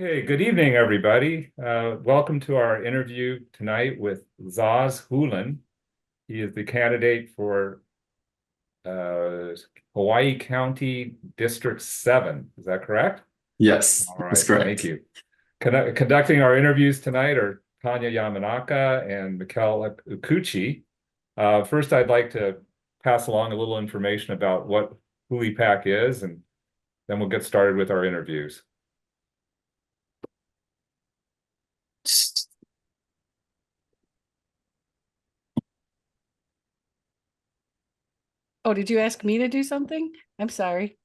Okay, good evening, everybody. Welcome to our interview tonight with Zahz HewLen. He is the candidate for Hawaii County District 7. Is that correct? Yes, All that's right, thank correct. you. Conducting our interviews tonight are Tanya Yamanaka and Mikel Ukuchi. First, I'd like to pass along a little information about what HULI PAC is, and then we'll get started with our interviews. Oh, did you ask me to do something? I'm sorry.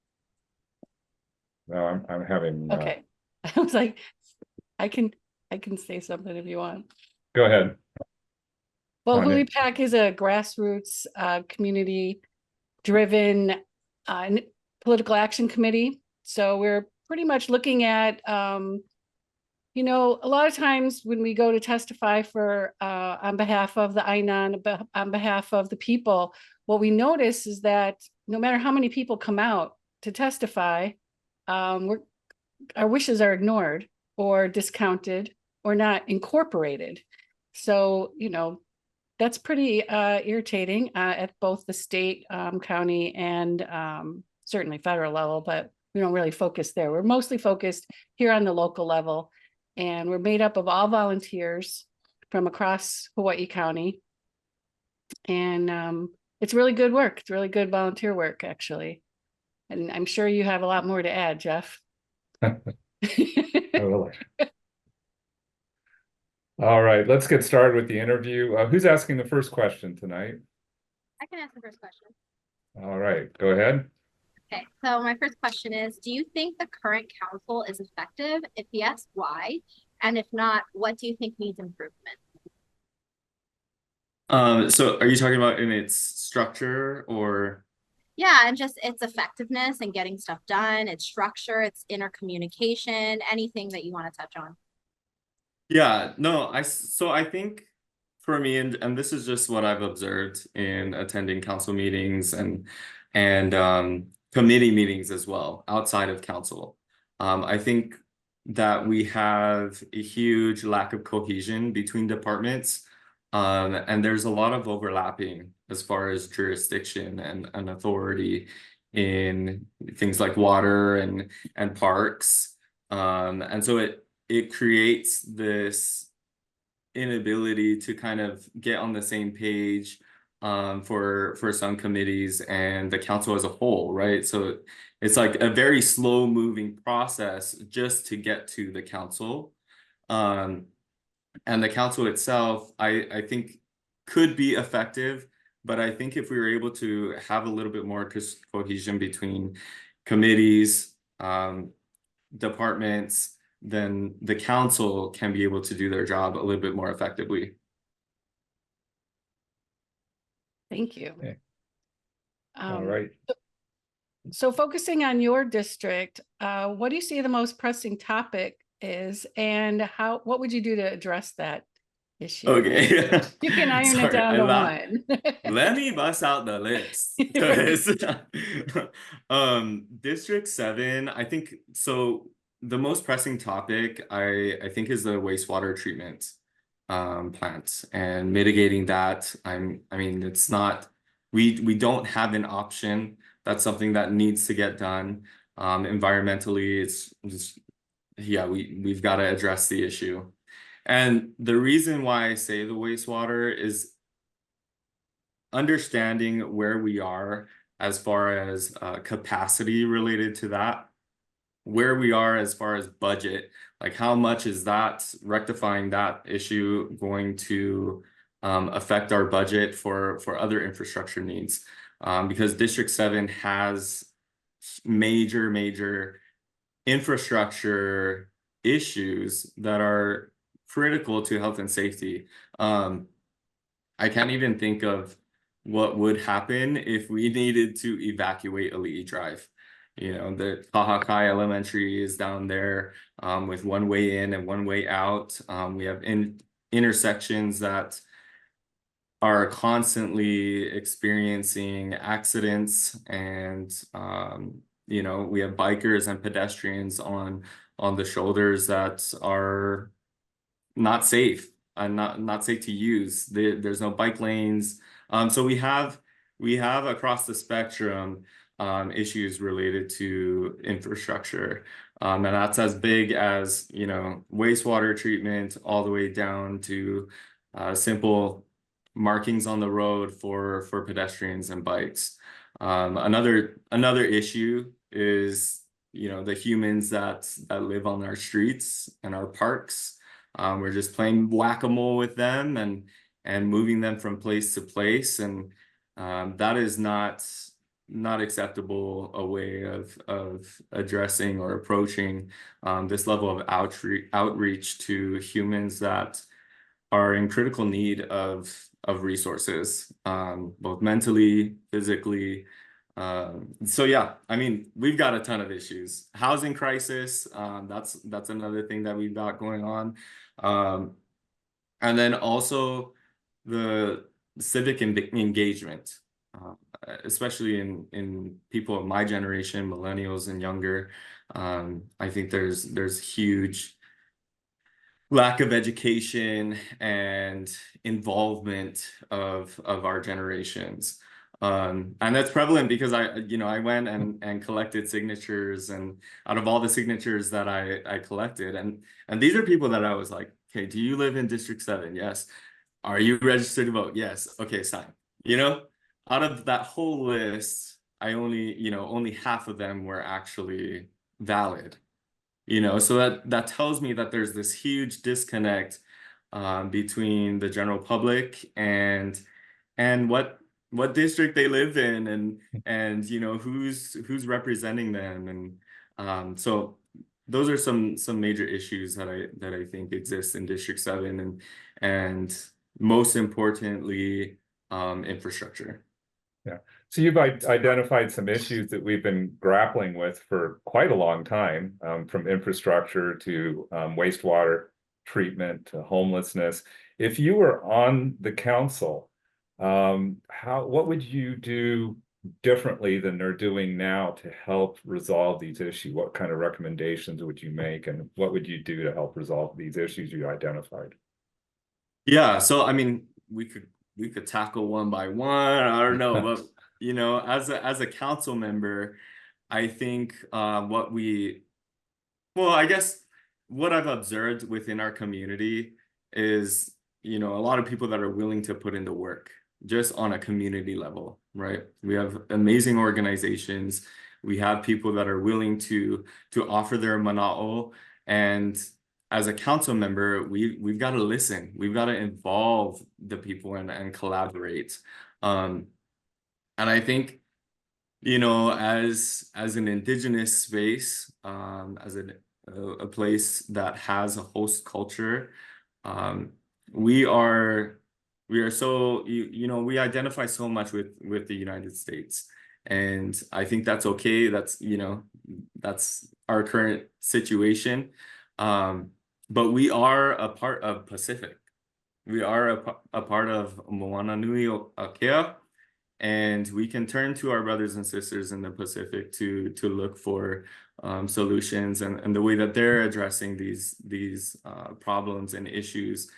No, I'm having. Okay. I was like, I can say something if you want. Go ahead. Well, Tanya. HULI PAC is a grassroots community driven political action committee. So we're pretty much looking at a lot of times when we go to testify for on behalf of the āina, on behalf of the people, what we notice is that no matter how many people come out to testify, our wishes are ignored or discounted or not incorporated. So, that's pretty irritating at both the state, county, and certainly federal level, but we don't really focus there. We're mostly focused here on the local level, and we're made up of all volunteers from across Hawaii County. And it's really good work. It's really good volunteer work, actually. And I'm sure you have a lot more to add, Jeff. Oh, all right, let's get started with the interview. Who's asking the first question tonight? I can ask the first question. All right, go ahead. Okay, so my first question is, do you think the current council is effective? If yes, why? And if not, what do you think needs improvement? So are you talking about in its structure or? Yeah, and just its effectiveness and getting stuff done, its structure, its intercommunication, anything that you want to touch on. Yeah, no, I think for me, and this is just what I've observed in attending council meetings and committee meetings as well outside of council. I think that we have a huge lack of cohesion between departments, and there's a lot of overlapping as far as jurisdiction and authority in things like water and parks, and so it creates this inability to kind of get on the same page for some committees and the council as a whole, right? So it's like a very slow moving process just to get to the council. And the council itself, I think could be effective, but I think if we were able to have a little bit more cohesion between committees, departments, then the council can be able to do their job a little bit more effectively. Thank you. Okay. All right. So focusing on your district, what do you see the most pressing topic is, and what would you do to address that issue? Okay. You can iron it down to one. Let me bust out the list. District 7, I think so. The most pressing topic I think is the wastewater treatment plant and mitigating that. I mean, it's not, we don't have an option. That's something that needs to get done. Environmentally, it's just, yeah, we've got to address the issue. And the reason why I say the wastewater is understanding where we are as far as capacity related to that, where we are as far as budget, like how much is that rectifying that issue going to affect our budget for other infrastructure needs, because District 7 has major infrastructure issues that are critical to health and safety. I can't even think of what would happen if we needed to evacuate Ali'i Drive. The Kahakai Elementary is down there with one way in and one way out. We have intersections that are constantly experiencing accidents, and we have bikers and pedestrians on on the shoulders that are not safe and not safe to use. There's no bike lanes. So we have across the spectrum issues related to infrastructure. And that's as big as, you know, wastewater treatment all the way down to simple markings on the road for pedestrians and bikes. Another issue is, you know, the humans that live on our streets and our parks. We're just playing whack-a-mole with them and moving them from place to place, and that is not acceptable a way of addressing or approaching this level of outreach to humans that are in critical need of resources, both mentally, physically. So yeah, I mean, we've got a ton of issues. Housing crisis, that's another thing that we've got going on. And then also the civic engagement, especially in people of my generation, millennials and younger. I think there's huge lack of education and involvement of our generations. And that's prevalent because I went and collected signatures, and out of all the signatures that I collected, and these are people that I was like, okay, do you live in District 7? Yes. Are you registered to vote? Yes. Okay, sign. You know, out of that whole list, only half of them were actually valid. You know, so that tells me that there's this huge disconnect between the general public and what district they live in, and you know who's representing them, and so those are some major issues that I think exist in District 7, and most importantly, infrastructure. Yeah. So you've identified some issues that we've been grappling with for quite a long time, from infrastructure to wastewater treatment to homelessness. If you were on the council, what would you do differently than they're doing now to help resolve these issues? What kind of recommendations would you make, and what would you do to help resolve these issues you identified? Yeah, so I mean, we could tackle one by one. I don't know, but you know, as a council member, I think I guess what I've observed within our community is, you know, a lot of people that are willing to put in the work just on a community level, right? We have amazing organizations. We have people that are willing to offer their mana'o, and as a council member, we've got to listen. We've got to involve the people and collaborate. And I think, you know, as an indigenous space, as a place that has a host culture, we are so, you know, we identify so much with the United States, and I think that's okay. That's, you know, that's our current situation. But we are a part of Pacific. We are a part of Moana Nui o Akea, and we can turn to our brothers and sisters in the Pacific to look for solutions and the way that they're addressing these problems and issues,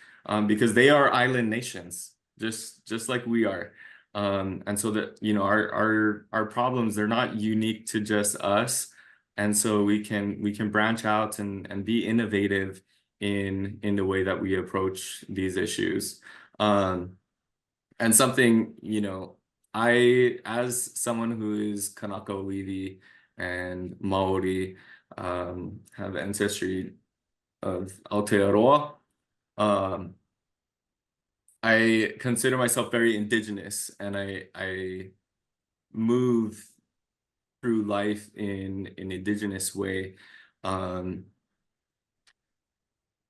because they are island nations, just like we are. And so that, you know, our problems, they're not unique to just us. And so we can branch out and be innovative in the way that we approach these issues. And something, you know, as someone who is Kanaka Iwi and Maori, have ancestry of Aotearoa, I consider myself very indigenous, and I move through life in an indigenous way,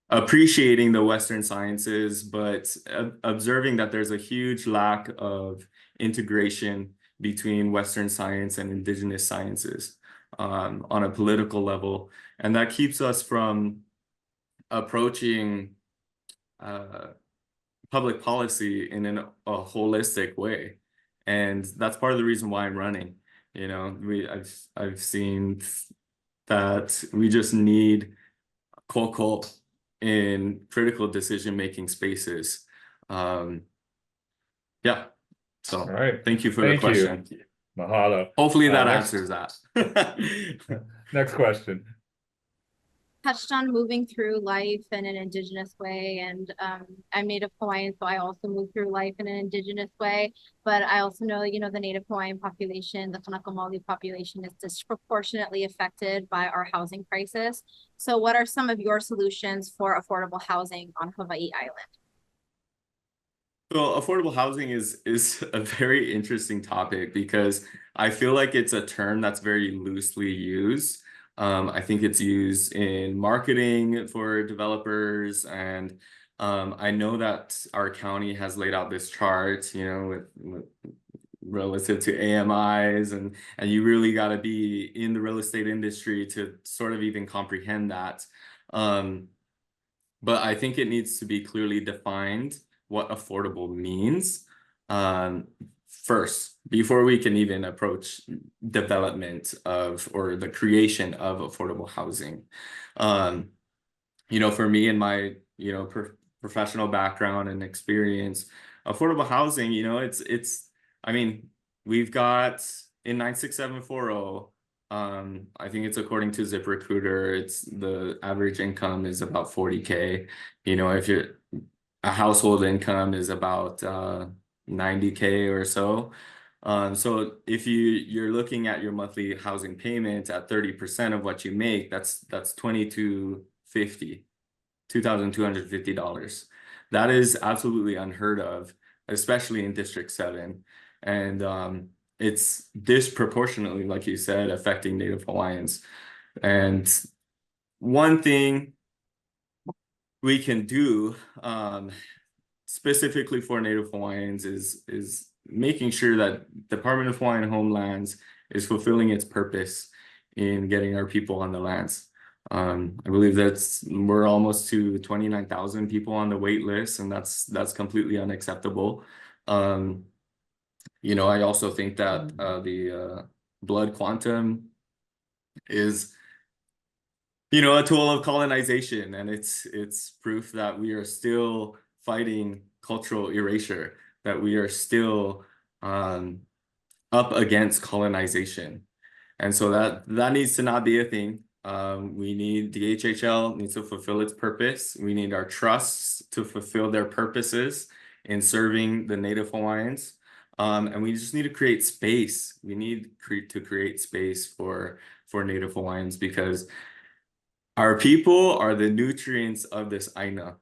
appreciating the Western sciences, but observing that there's a huge lack of integration between Western science and indigenous sciences on a political level. And that keeps us from approaching public policy in a holistic way. And that's part of the reason why I'm running. You know, I've seen that we just need koko in critical decision-making spaces. Yeah, so All right. thank you for the Thank you. question. Mahalo. Hopefully that Next- answers that. Next question. Touched on moving through life in an indigenous way, and I'm Native Hawaiian, so I also move through life in an indigenous way. But I also know, you know, the Native Hawaiian population, the Kanaka Maoli population, is disproportionately affected by our housing crisis. So, what are some of your solutions for affordable housing on Hawai'i Island? So affordable housing is a very interesting topic because I feel like it's a term that's very loosely used. I think it's used in marketing for developers, and I know that our county has laid out this chart, you know, with relative to AMIs, and you really got to be in the real estate industry to sort of even comprehend that. But I think it needs to be clearly defined what affordable means first, before we can even approach development of or the creation of affordable housing. You know, for me and my, you know, professional background and experience, affordable housing, you know, it's I mean, we've got in 96740, I think it's according to ZipRecruiter, it's the average income is about 40K. You know, if you're a household income is about 90K or so. So if you're looking at your monthly housing payment at 30% of what you make, that's $2,250. That is absolutely unheard of, especially in District 7. And it's disproportionately, like you said, affecting Native Hawaiians. And one thing we can do specifically for Native Hawaiians is making sure that Department of Hawaiian Homelands is fulfilling its purpose in getting our people on the lands. I believe we're almost to 29,000 people on the wait list, and that's completely unacceptable. You know, I also think that the blood quantum is, you know, a tool of colonization, and it's proof that we are still fighting cultural erasure, that we are still up against colonization. And so that needs to not be a thing. We need the HHL needs to fulfill its purpose. We need our trusts to fulfill their purposes in serving the Native Hawaiians. And we just need to create space. We need to create space for Native Hawaiians, because our people are the nutrients of this āina.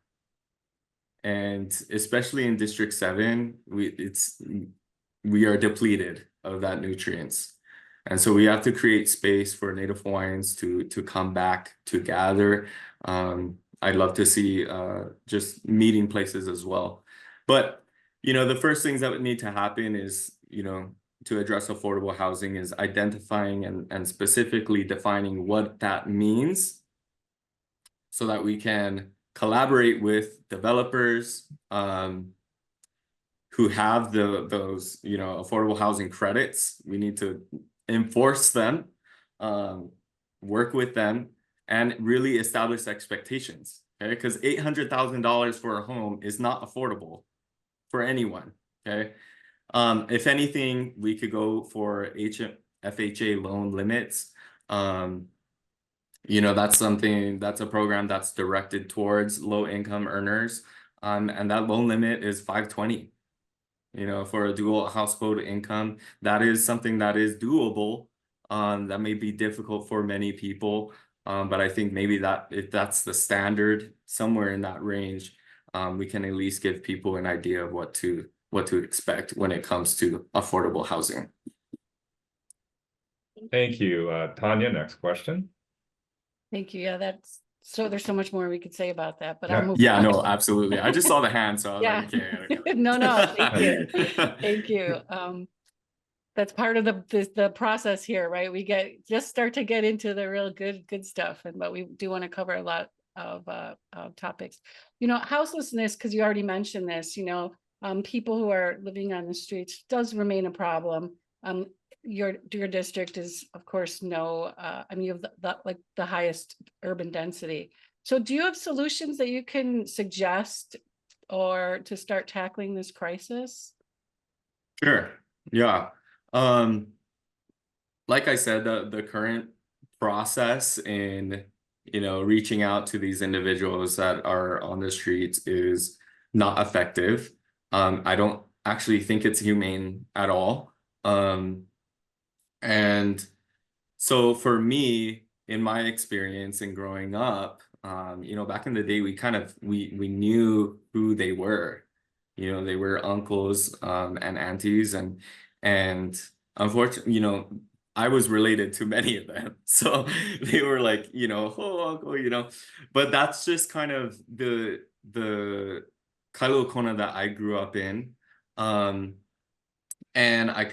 And especially in District 7, we are depleted of that nutrients. And so we have to create space for Native Hawaiians to come back, to gather. I'd love to see just meeting places as well. But, you know, the first things that would need to happen is, you know, to address affordable housing is identifying and specifically defining what that means, so that we can collaborate with developers who have those, you know, affordable housing credits. We need to enforce them, work with them, and really establish expectations. Okay, because $800,000 for a home is not affordable for anyone. Okay, if anything, we could go for FHA loan limits. You know, that's a program that's directed towards low income earners. And that loan limit is $520. You know, for a dual household income, that is something that is doable. That may be difficult for many people. But I think maybe that if that's the standard, somewhere in that range, we can at least give people an idea of what to expect when it comes to affordable housing. Thank you. Tanya, next question. Thank you. Yeah, there's so much more we could say about that, but Yeah. I'll move Yeah, on. no, absolutely. I just saw the hand, so I was Yeah. like, okay, I gotta go. No, thank you. Thank you. That's part of the process here, right? We just start to get into the real good stuff, but we do want to cover a lot of topics. You know, houselessness, because you already mentioned this, you know, people who are living on the streets does remain a problem. Your district is, of course, I mean, you have the highest urban density. So do you have solutions that you can suggest or to start tackling this crisis? Sure. Yeah. Like I said, the current process in, you know, reaching out to these individuals that are on the streets is not effective. I don't actually think it's humane at all. And so for me, in my experience in growing up, you know, back in the day, we knew who they were. You know, they were uncles and aunties, and unfortunately, you know, I was related to many of them, so they were like, you know, oh uncle, you know. But that's just kind of the kailua kona that I grew up in. And I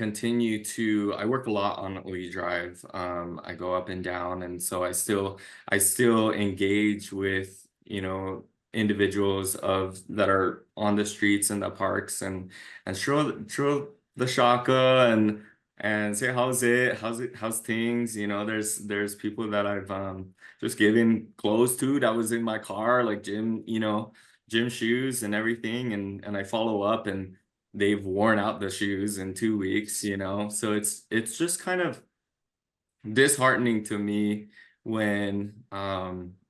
work a lot on Uli Drive. I go up and down, and so I still engage with, you know, individuals that are on the streets and the parks, and throw the shaka and say how's things, you know. There's people that I've just given clothes to that was in my car, like gym, you know, gym shoes and everything, and I follow up, and they've worn out the shoes in 2 weeks, you know. So it's just kind of disheartening to me when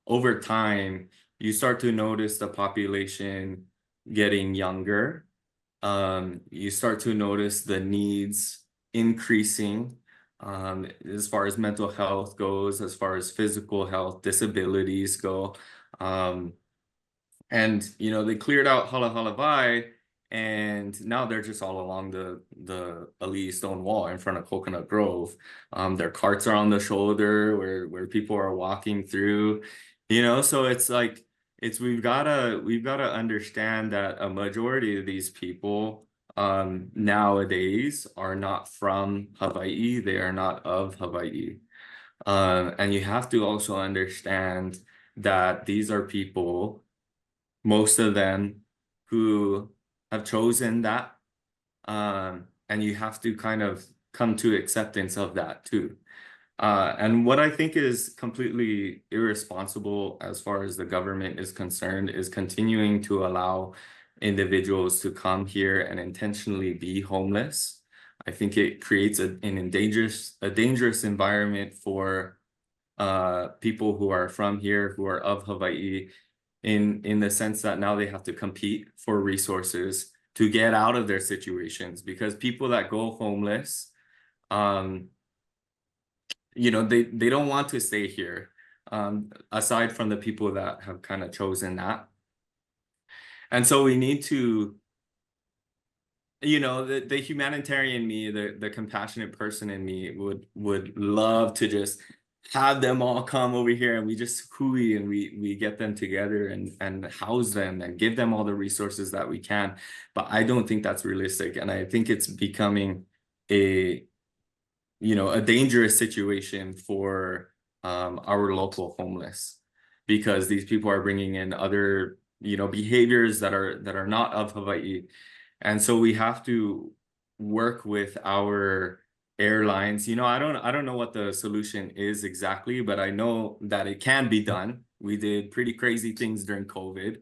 over time you start to notice the population getting younger. You start to notice the needs increasing, as far as mental health goes, as far as physical health, disabilities go. And you know, they cleared out Hala Hala Vai, and now they're just all along the Ali'i stone wall in front of Coconut Grove. Their carts are on the shoulder where people are walking through, you know. So it's like we've gotta understand that a majority of these people nowadays are not from Hawaii. They are not of Hawaii. And you have to also understand that these are people, most of them, who have chosen that, and you have to kind of come to acceptance of that too. And what I think is completely irresponsible as far as the government is concerned is continuing to allow individuals to come here and intentionally be homeless. I think it creates a dangerous environment for people who are from here, who are of Hawaii, in the sense that now they have to compete for resources to get out of their situations, because people that go homeless, you know, they don't want to stay here, aside from the people that have kind of chosen that. And so we need to, you know, the humanitarian me, the compassionate person in me would love to just have them all come over here, and we just huli and we get them together and house them and give them all the resources that we can. But I don't think that's realistic, and I think it's becoming a, you know, a dangerous situation for our local homeless, because these people are bringing in other, you know, behaviors that are not of Hawaii. And so we have to work with our airlines. You know, I don't know what the solution is exactly, but I know that it can be done. We did pretty crazy things during COVID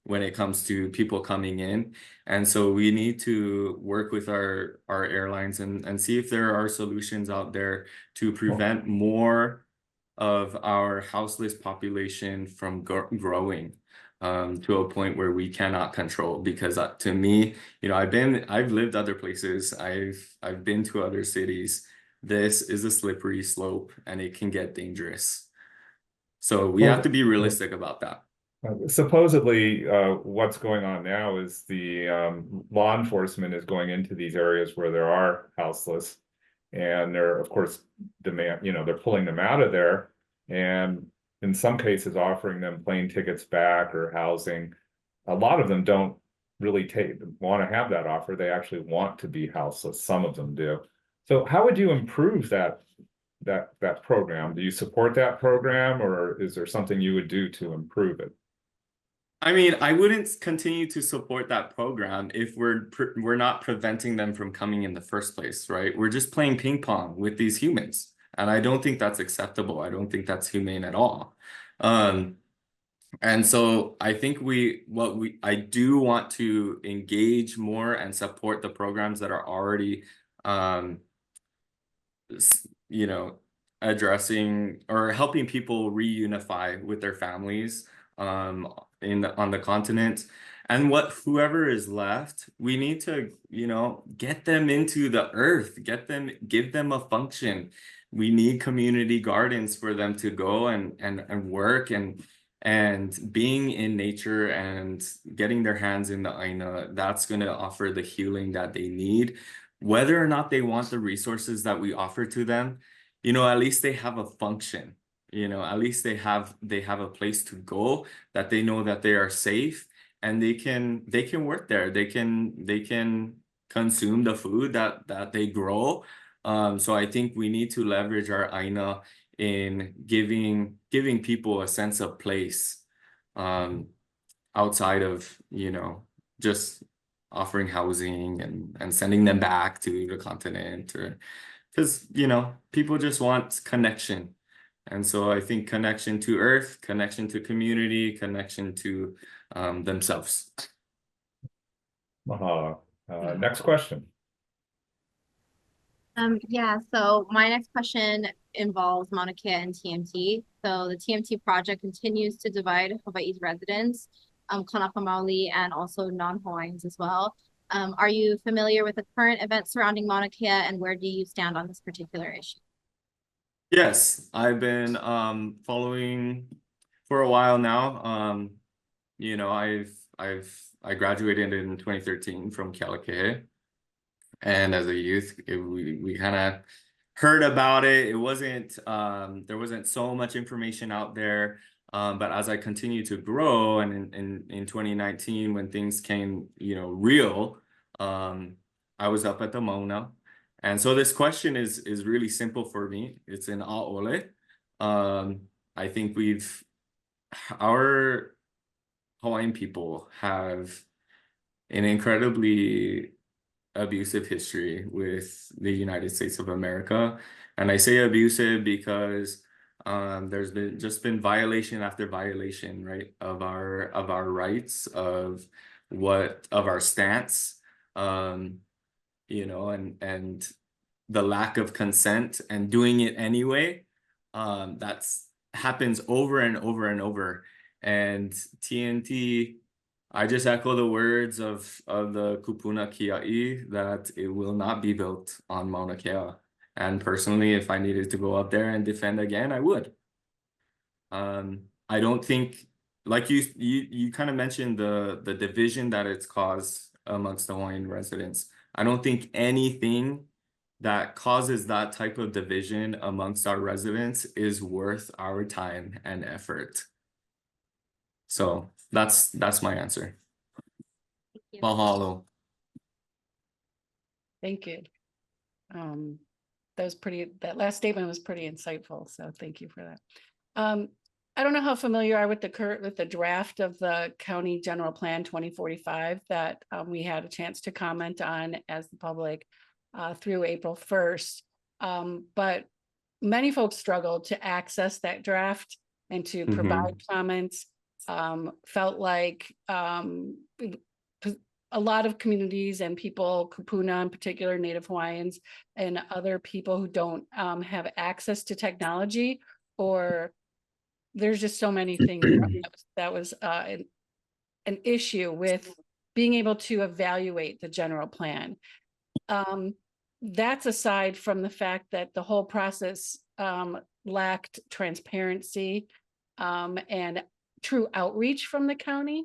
when it comes to people coming in. And so we need to work with our airlines and see if there are solutions out there to prevent more of our houseless population from growing to a point where we cannot control. Because to me, you know, I've lived other places, I've been to other cities. This is a slippery slope, and it can get dangerous. So we have to be realistic about that. Supposedly, what's going on now is the law enforcement is going into these areas where there are houseless, and they're, of course, they're pulling them out of there, and in some cases offering them plane tickets back or housing. A lot of them don't really want to have that offer. They actually want to be houseless. Some of them do. So how would you improve that program? Do you support that program, or is there something you would do to improve it? I mean, I wouldn't continue to support that program if we're not preventing them from coming in the first place, right? We're just playing ping pong with these humans. And I don't think that's acceptable. I don't think that's humane at all. And so I think I do want to engage more and support the programs that are already, you know, addressing or helping people reunify with their families on the continent. And whoever is left, we need to, get them into the earth, give them a function. We need community gardens for them to go and work and being in nature and getting their hands in the āina. That's going to offer the healing that they need. Whether or not they want the resources that we offer to them, at least they have a function. At least they have a place to go, that they know that they are safe, and they can work there. They can consume the food that they grow. So I think we need to leverage our āina in giving people a sense of place, outside of, just offering housing and sending them back to the continent, or because people just want connection. And so I think connection to earth, connection to community, connection to themselves. Mahalo. Next question. Yeah, so my next question involves Mauna Kea and TMT. So the TMT project continues to divide Hawaii's residents, Kanaka Maoli, and also non-Hawaiians as well. Are you familiar with the current events surrounding Mauna Kea, and where do you stand on this particular issue? Yes, I've been following for a while now. I graduated in 2013 from Kealakekee. And as a youth, we kind of heard about it. It wasn't, there wasn't so much information out there. But as I continued to grow, and in 2019, when things came, real, I was up at the Mauna. And so this question is really simple for me. It's in ʻAʻole. I think our Hawaiian people have an incredibly abusive history with the United States of America. And I say abusive because there's been violation after violation, right, of our rights, of our stance, and the lack of consent and doing it anyway. That's happens over and over and over. And TNT, I just echo the words of the kupuna kia'i, that it will not be built on Mauna Kea. And personally, if I needed to go up there and defend again, I would. I don't think, like you kind of mentioned the division that it's caused amongst the Hawaiian residents. I don't think anything that causes that type of division amongst our residents is worth our time and effort. So that's my answer. Thank you. Mahalo. Thank you. That last statement was pretty insightful, so thank you for that. I don't know how familiar you are with the draft of the County General Plan 2045 that we had a chance to comment on as the public through April 1st. But many folks struggled to access that draft and to provide comments. Felt like a lot of communities and people, kupuna in particular, Native Hawaiians, and other people who don't have access to technology, or there's just so many things that was an issue with being able to evaluate the general plan. That's aside from the fact that the whole process lacked transparency and true outreach from the county.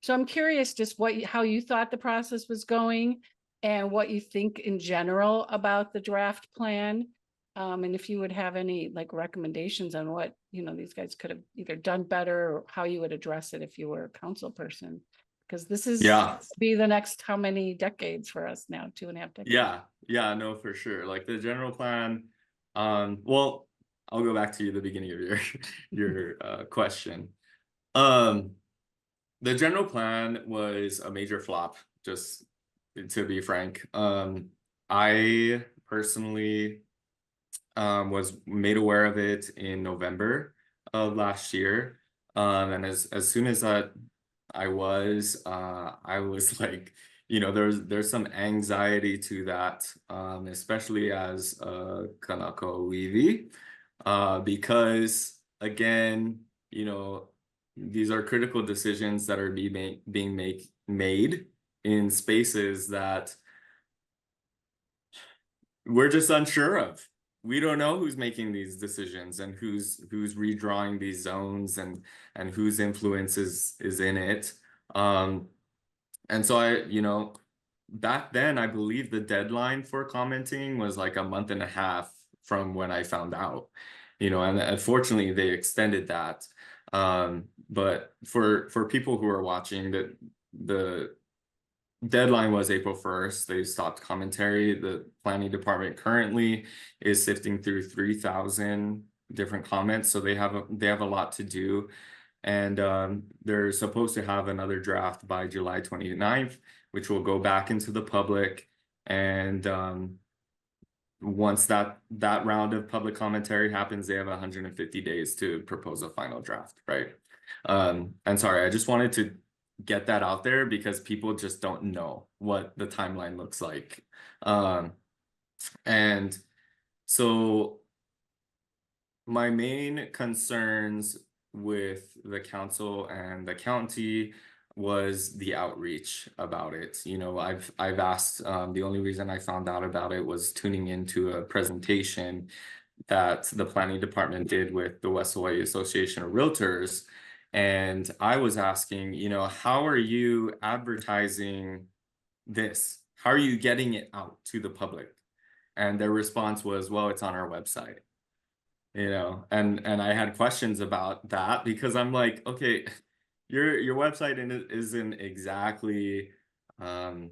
So I'm curious just how you thought the process was going and what you think in general about the draft plan. And if you would have any recommendations on what, these guys could have either done better, or how you would address it if you were a council person, because this is be the next how many decades for us now, 2.5 decades. Yeah, no, for sure. Like the general plan, well, I'll go back to the beginning of your question. The general plan was a major flop, just to be frank. I personally was made aware of it in November of last year. And as soon as I was like, you know, there's some anxiety to that, especially as a Kanaka Weavy, because again, you know, these are critical decisions that are being made in spaces that we're just unsure of. We don't know who's making these decisions and who's redrawing these zones and whose influence is in it. And so you know, back then I believe the deadline for commenting was like a month and a half from when I found out, you know, and unfortunately they extended that. But for people who are watching, the deadline was April 1st. They stopped commentary. The planning department currently is sifting through 3,000 different comments, so they have a lot to do. And they're supposed to have another draft by July 29th, which will go back into the public. And once that round of public commentary happens, they have 150 days to propose a final draft, right? And sorry, I just wanted to get that out there because people just don't know what the timeline looks like. And so my main concerns with the council and the county was the outreach about it. You know, I've asked, the only reason I found out about it was tuning into a presentation that the planning department did with the West Hawaii Association of Realtors. And I was asking, you know, how are you advertising this? How are you getting it out to the public? And their response was, well, it's on our website. You know, and I had questions about that because I'm like, okay, your website isn't exactly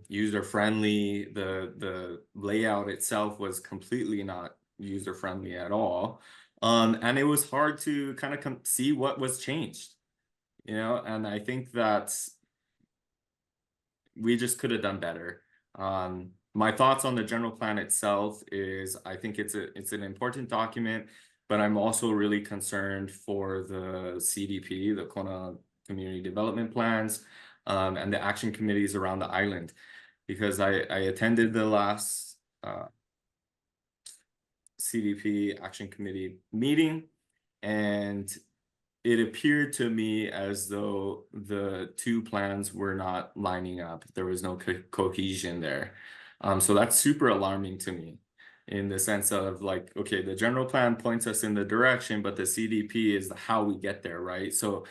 user friendly. The layout itself was completely not user friendly at all. And it was hard to kind of see what was changed, you know, and I think that we just could have done better. My thoughts on the general plan itself is I think it's an important document, but I'm also really concerned for the CDP, the Kona Community Development Plans, and the action committees around the island, because I attended the last CDP Action Committee meeting, and it appeared to me as though the two plans were not lining up. There was no cohesion there. So that's super alarming to me in the sense of like, okay, the general plan points us in the direction, but the CDP is how we get there, right? So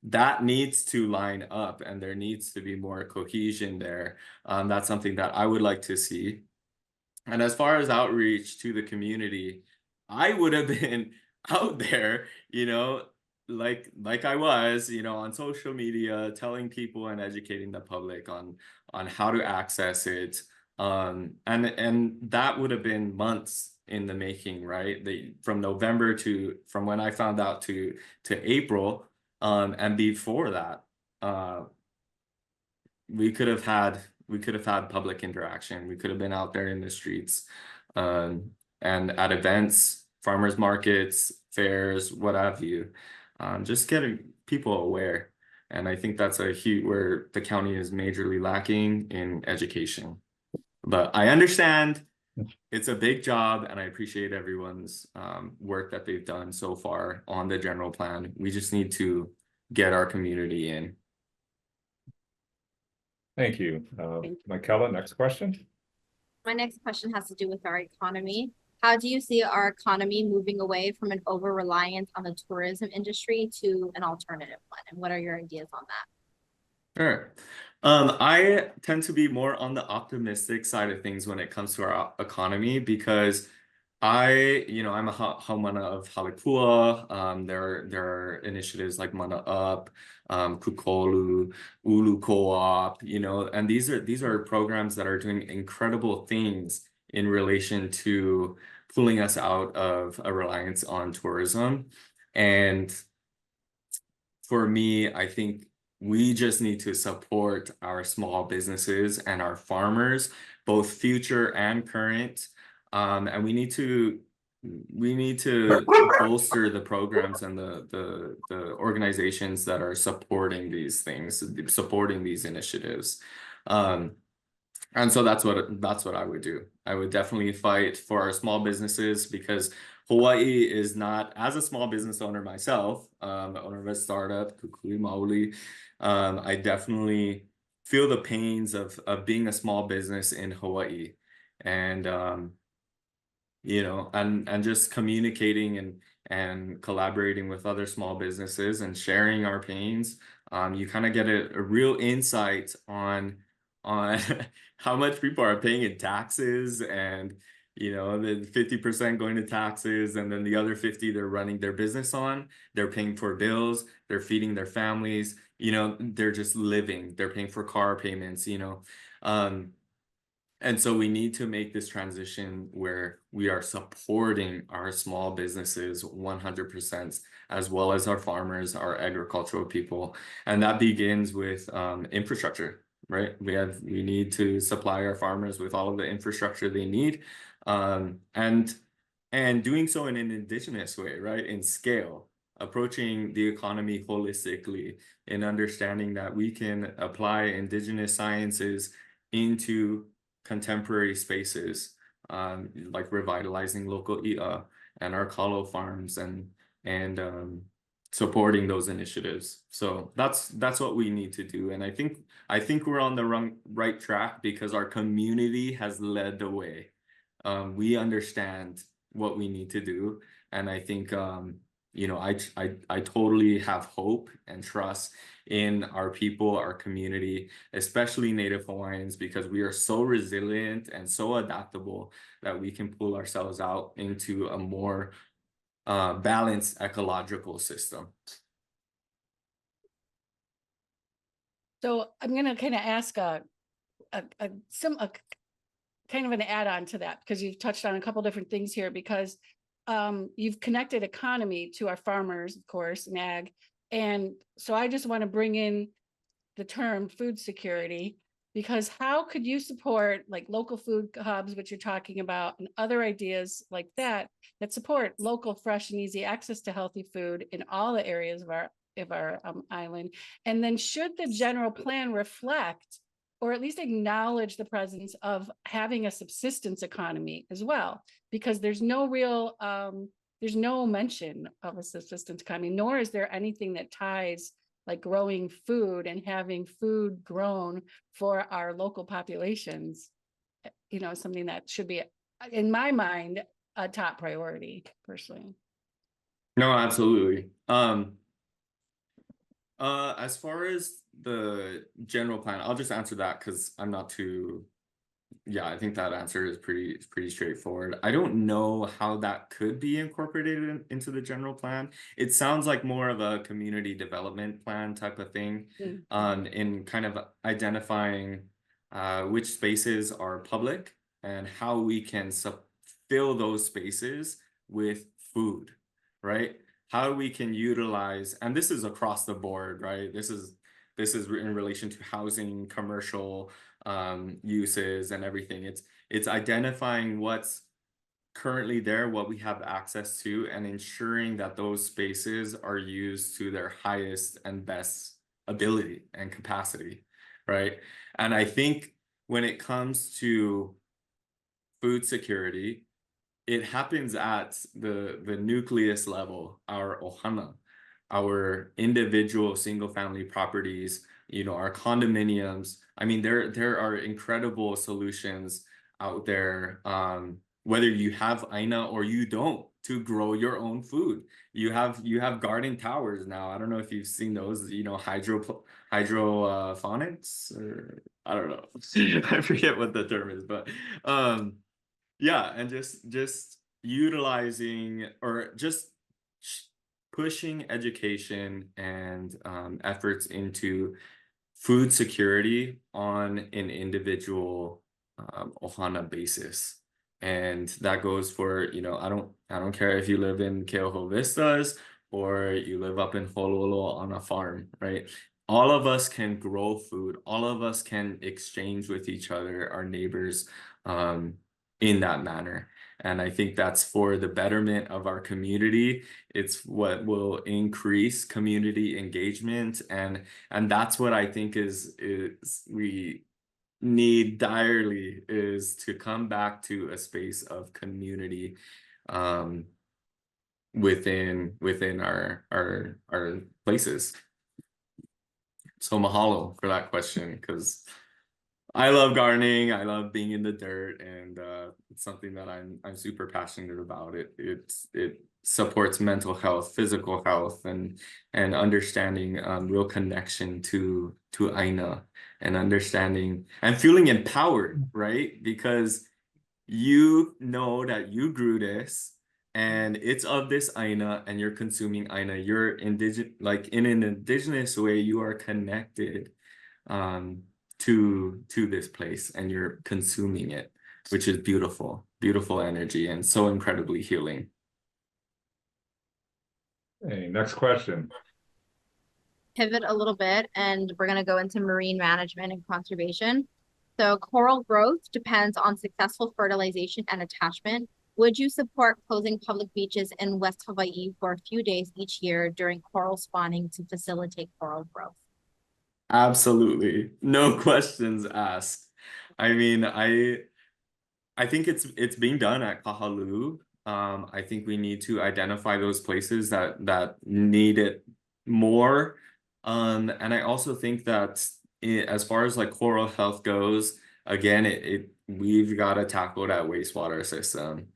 that needs to line up and there needs to be more cohesion there. That's something that I would like to see. And as far as outreach to the community, I would have been out there, you know, like I was, you know, on social media, telling people and educating the public on how to access it. And that would have been months in the making, right? From November from when I found out to April, and before that, we could have had public interaction. We could have been out there in the streets, and at events, farmers markets, fairs, what have you, just getting people aware. And I think that's where the county is majorly lacking in education. But I understand it's a big job, and I appreciate everyone's work that they've done so far on the general plan. We just need to get our community in. Thank you. Michaela, next question. My next question has to do with our economy. How do you see our economy moving away from an over-reliance on the tourism industry to an alternative one? And what are your ideas on that? Sure. I tend to be more on the optimistic side of things when it comes to our economy because I'm a haumana of Halepua. There are initiatives like Mana Up, Kukolu, Ulu Co-op, you know, and these are programs that are doing incredible things in relation to pulling us out of a reliance on tourism. And for me, I think we just need to support our small businesses and our farmers, both future and current. And we need to we need to bolster the programs and the organizations that are supporting these things, supporting these initiatives. And so that's what I would do. I would definitely fight for our small businesses, because Hawaii is not, as a small business owner myself, owner of a startup, Kukui Maoli, I definitely feel the pains of being a small business in Hawaii, and you know, and just communicating and collaborating with other small businesses and sharing our pains. You kind of get a real insight on how much people are paying in taxes, and you know, the 50% going to taxes, and then the other 50 they're running their business on. They're paying for bills, they're feeding their families, you know, they're just living, they're paying for car payments, you know. And so we need to make this transition where we are supporting our small businesses 100%, as well as our farmers, our agricultural people. And that begins with infrastructure, right? We need to supply our farmers with all of the infrastructure they need, and doing so in an indigenous way, right? In scale, approaching the economy holistically, in understanding that we can apply indigenous sciences into contemporary spaces, like revitalizing local i'a and our kalo farms, and supporting those initiatives. So that's what we need to do, and I think we're on the right track, because our community has led the way. We understand what we need to do, and I think you know, I totally have hope and trust in our people, our community, especially Native Hawaiians, because we are so resilient and so adaptable that we can pull ourselves out into a more balanced ecological system. So I'm going to kind of ask a kind of an add-on to that, because you've touched on a couple different things here, because you've connected economy to our farmers, of course, and ag. And so I just want to bring in the term food security, because how could you support like local food hubs, which you're talking about, and other ideas like that support local, fresh, and easy access to healthy food in all the areas of our island? And then should the general plan reflect, or at least acknowledge, the presence of having a subsistence economy as well? Because there's no real, there's no mention of a subsistence economy, nor is there anything that ties like growing food and having food grown for our local populations, you know, something that should be, in my mind, a top priority, personally. No, absolutely. As far as the general plan, I'll just answer that because I'm not too, yeah, I think that answer is pretty straightforward. I don't know how that could be incorporated into the general plan. It sounds like more of a community development plan type of thing, in kind of identifying which spaces are public and how we can fill those spaces with food, right? How we can utilize, and this is across the board, right? This is in relation to housing, commercial uses, and everything. It's identifying what's currently there, what we have access to, and ensuring that those spaces are used to their highest and best ability and capacity, right? And I think when it comes to food security, it happens at the nucleus level, our ohana, our individual single family properties, you know, our condominiums. I mean, there are incredible solutions out there, whether you have āina or you don't, to grow your own food. You have garden towers now. I don't know if you've seen those, you know, hydroponics, or I don't know. I forget what the term is, but yeah, and just utilizing, or just pushing education and efforts into food security on an individual ohana basis. And that goes for, you know, I don't care if you live in Keoho Vistas or you live up in Honolulu on a farm, right? All of us can grow food. All of us can exchange with each other, our neighbors, in that manner. And I think that's for the betterment of our community. It's what will increase community engagement, and that's what I think is we need direly, is to come back to a space of community within our places. So mahalo for that question, because I love gardening. I love being in the dirt, and it's something that I'm super passionate about. It supports mental health, physical health, and understanding real connection to āina, and understanding and feeling empowered, right? Because you know that you grew this and it's of this āina, and you're consuming āina. You're indigenous, like in an indigenous way, you are connected to this place, and you're consuming it, which is beautiful energy, and so incredibly healing. Hey, next question. Pivot a little bit, and we're going to go into marine management and conservation. So coral growth depends on successful fertilization and attachment. Would you support closing public beaches in West Hawaii for a few days each year during coral spawning to facilitate coral growth? Absolutely, no questions asked. I mean, I think it's being done at Kahalu. I think we need to identify those places that need it more. And I also think that as far as like coral health goes, again, we've got to tackle that wastewater system.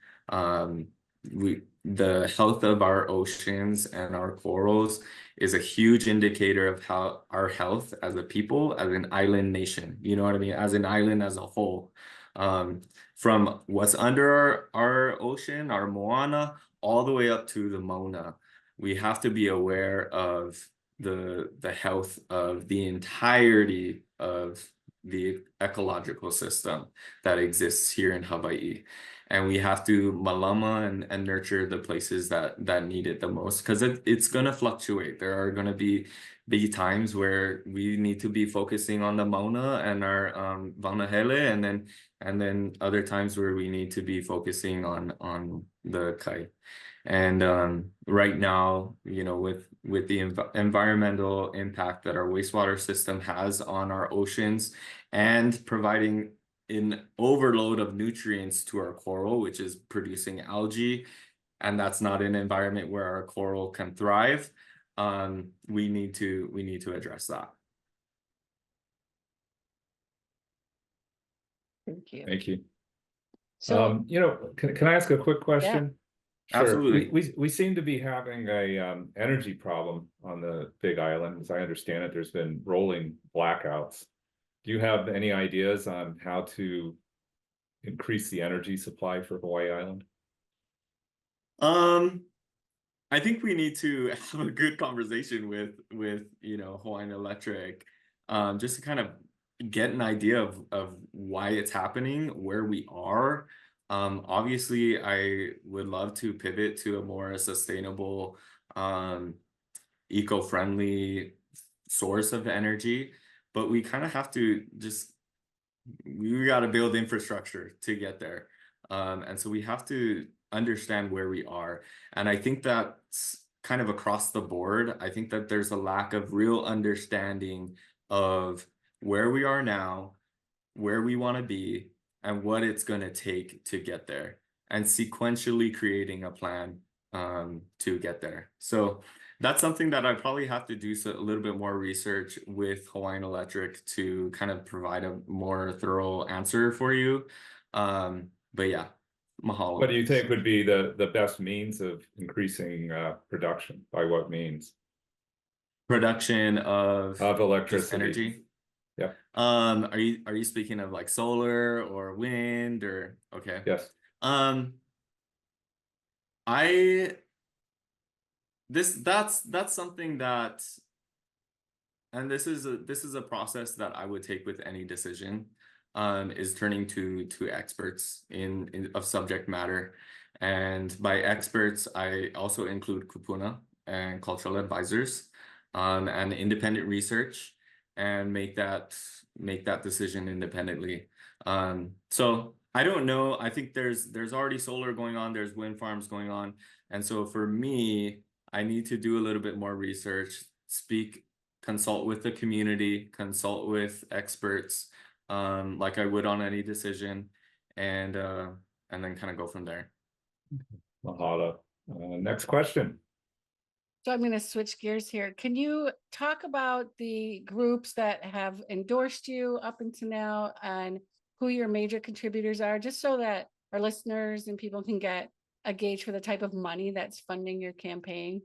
The health of our oceans and our corals is a huge indicator of how our health as a people, as an island nation, you know what I mean? As an island as a whole. From what's under our ocean, our moana, all the way up to the mona. We have to be aware of the health of the entirety of the ecological system that exists here in Hawaii. And we have to malama and nurture the places that need it the most, because it's going to fluctuate. There are going to be times where we need to be focusing on the mauna and our vanahele, and then other times where we need to be focusing on the kai. And right now, you know, with the environmental impact that our wastewater system has on our oceans, and providing an overload of nutrients to our coral, which is producing algae, and that's not an environment where our coral can thrive, we need to address that. Thank you. Thank you. So, You know, can I ask a quick question? Sure. Absolutely. We seem to be having a energy problem on the Big Island. As I understand it, there's been rolling blackouts. Do you have any ideas on how to increase the energy supply for Hawai'i Island? I think we need to have a good conversation with you know, Hawaiian Electric, just to kind of get an idea of why it's happening, where we are. Obviously, I would love to pivot to a more sustainable, eco-friendly source of energy, but we kind of have to we got to build infrastructure to get there. And so we have to understand where we are. And I think that's kind of across the board. I think that there's a lack of real understanding of where we are now, where we want to be, and what it's going to take to get there, and sequentially creating a plan to get there. So that's something that I probably have to do a little bit more research with Hawaiian Electric to kind of provide a more thorough answer for you. But yeah, mahalo. What do you think would be the best means of increasing production? By what means? Production of Electricity. energy. Yeah. Are you speaking of like solar or wind or okay? Yes. That's something that, and this is a process that I would take with any decision, is turning to experts of subject matter. And by experts, I also include kupuna and cultural advisors, and independent research, and make that decision independently. So I don't know. I think there's already solar going on, there's wind farms going on. And so for me, I need to do a little bit more research, consult with the community, consult with experts, like I would on any decision, and then kind of go from there. Mahalo. Next question. So I'm going to switch gears here. Can you talk about the groups that have endorsed you up until now and who your major contributors are, just so that our listeners and people can get a gauge for the type of money that's funding your campaign?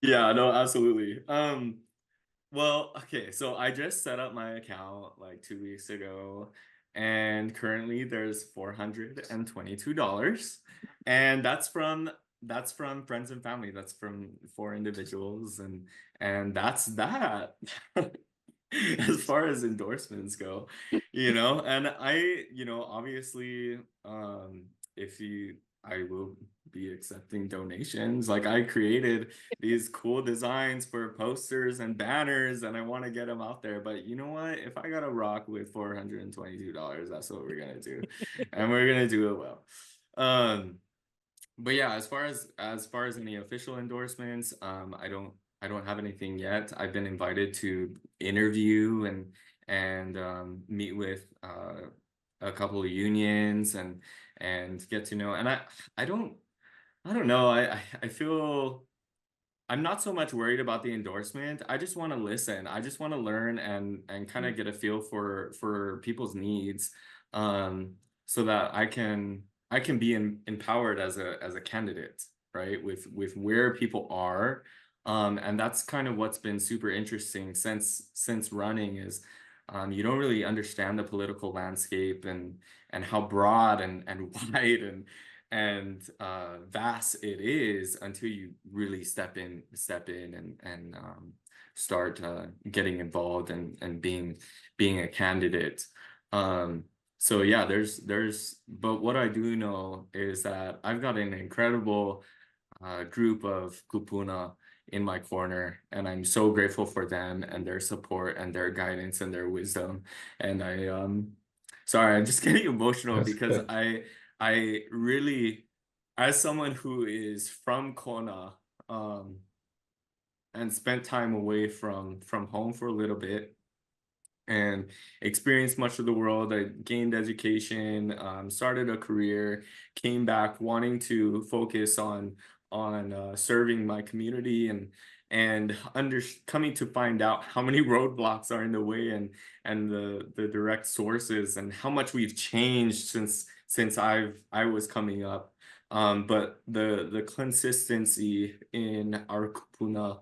Yeah, no, absolutely. Well, okay, so I just set up my account like 2 weeks ago, and currently there's $422, and that's from friends and family. That's from 4 individuals, and that's that. As far as endorsements go, and obviously, I will be accepting donations. Like, I created these cool designs for posters and banners, and I want to get them out there. But you know what? If I gotta rock with $422, that's what we're gonna do, and we're gonna do it well. But yeah, as far as any official endorsements, I don't have anything yet. I've been invited to interview and meet with a couple of unions and get to know. And I don't know. I feel I'm not so much worried about the endorsement. I just want to listen. I just want to learn and kind of get a feel for people's needs, so that I can be empowered as a candidate, right? With where people are, and that's kind of what's been super interesting since running is, you don't really understand the political landscape and how broad and wide and vast it is until you really step in and start getting involved and being a candidate. So yeah, but what I do know is that I've got an incredible group of kupuna in my corner, and I'm so grateful for them and their support and their guidance and their wisdom. And sorry, I'm just getting emotional. That's because good. I really, as someone who is from Kona, and spent time away from home for a little bit and experienced much of the world. I gained education, started a career, came back wanting to focus on serving my community and coming to find out how many roadblocks are in the way and the direct sources and how much we've changed since I was coming up. But the consistency in our kupuna,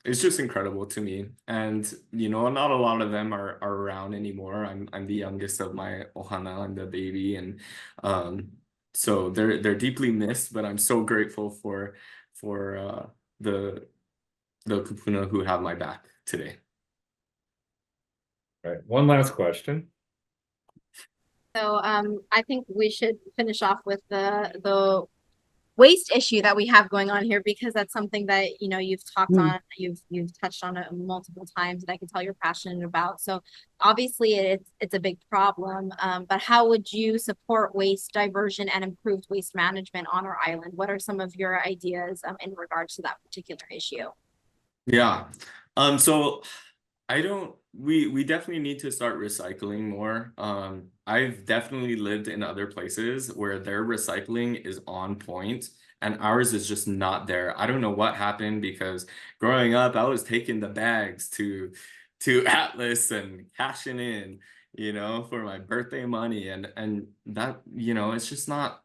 it's just incredible to me. And not a lot of them are around anymore. I'm the youngest of my ohana. I'm the baby, and so they're deeply missed, but I'm so grateful for the kupuna who have my back today. Right. One last question. So I think we should finish off with the waste issue that we have going on here, because that's something that you've talked on, you've touched on it multiple times, and I can tell you're passionate about. So obviously it's a big problem, but how would you support waste diversion and improved waste management on our island? What are some of your ideas in regards to that particular issue? Yeah, so we definitely need to start recycling more. I've definitely lived in other places where their recycling is on point and ours is just not there. I don't know what happened, because growing up, I was taking the bags to Atlas and cashing in, for my birthday money, and that, it's just not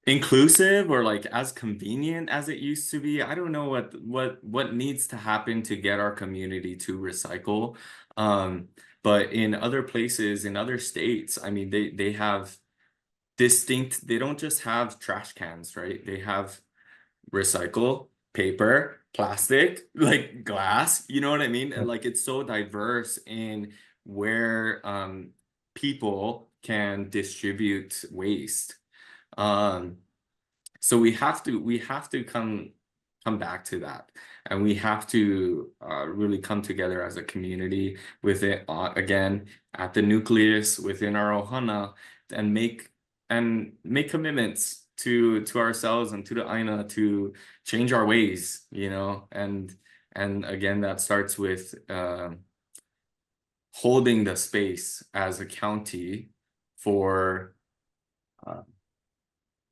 inclusive or like as convenient as it used to be. I don't know what needs to happen to get our community to recycle. But in other places, in other states, I mean, they have they don't just have trash cans, right? They have recycle, paper, plastic, like glass, you know what I mean? And like, it's so diverse in where people can distribute waste. So we have to come come back to that. And we have to really come together as a community with it, again, at the nucleus within our ohana, and make commitments to ourselves and to the āina to change our ways, you know, and again, that starts with holding the space as a county for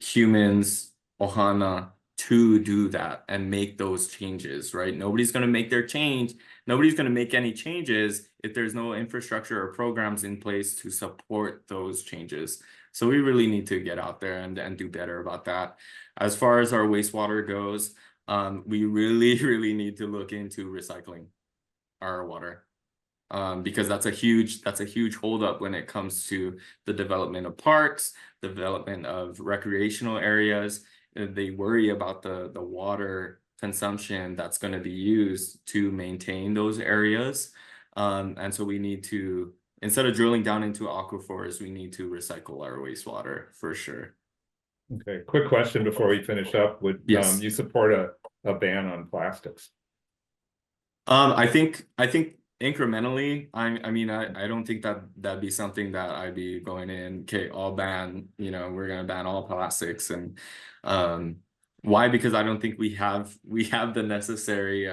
humans, ohana, to do that and make those changes, right? Nobody's going to make their change. Nobody's going to make any changes if there's no infrastructure or programs in place to support those changes. So we really need to get out there and do better about that. As far as our wastewater goes, we really need to look into recycling our water. Because that's a huge holdup when it comes to the development of parks, development of recreational areas. They worry about the water consumption that's going to be used to maintain those areas. And so we need to, instead of drilling down into aquifers, we need to recycle our wastewater for sure. Okay, quick question before we finish up. Would Yes. you support a ban on plastics? I think incrementally. I mean, I don't think that'd be something that I'd be going in, okay, all ban, you know, we're gonna ban all plastics. And why? Because I don't think we have the necessary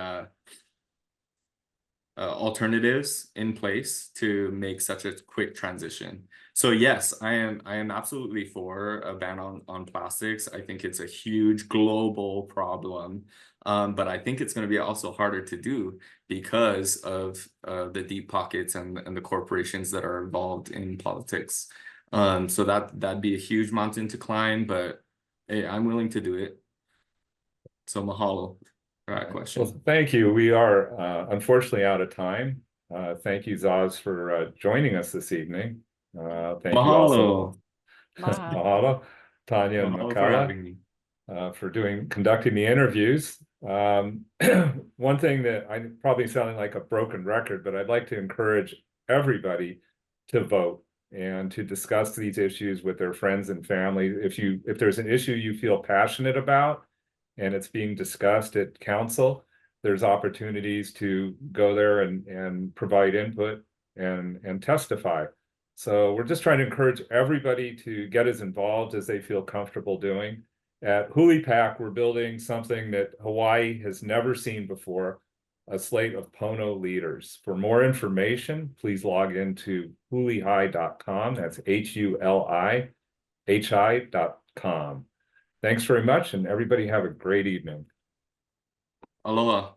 alternatives in place to make such a quick transition. So yes, I am absolutely for a ban on plastics. I think it's a huge global problem. But I think it's going to be also harder to do because of the deep pockets and the corporations that are involved in politics. So that'd be a huge mountain to climb, but hey, I'm willing to do it. So mahalo for that question. Well, thank you. We are unfortunately out of time. Thank you, Zahz, for joining us this evening. Thank you also, mahalo, Tanya and Mahalo for Makala, having me. for conducting the interviews. One thing that I'm probably sounding like a broken record, but I'd like to encourage everybody to vote and to discuss these issues with their friends and family. If there's an issue you feel passionate about and it's being discussed at council, there's opportunities to go there and provide input and testify. So we're just trying to encourage everybody to get as involved as they feel comfortable doing. At HULI PAC, we're building something that Hawaii has never seen before, a slate of pono leaders. For more information, please log into hulihigh.com. That's HULIHI.com. Thanks very much, and everybody have a great evening. Aloha.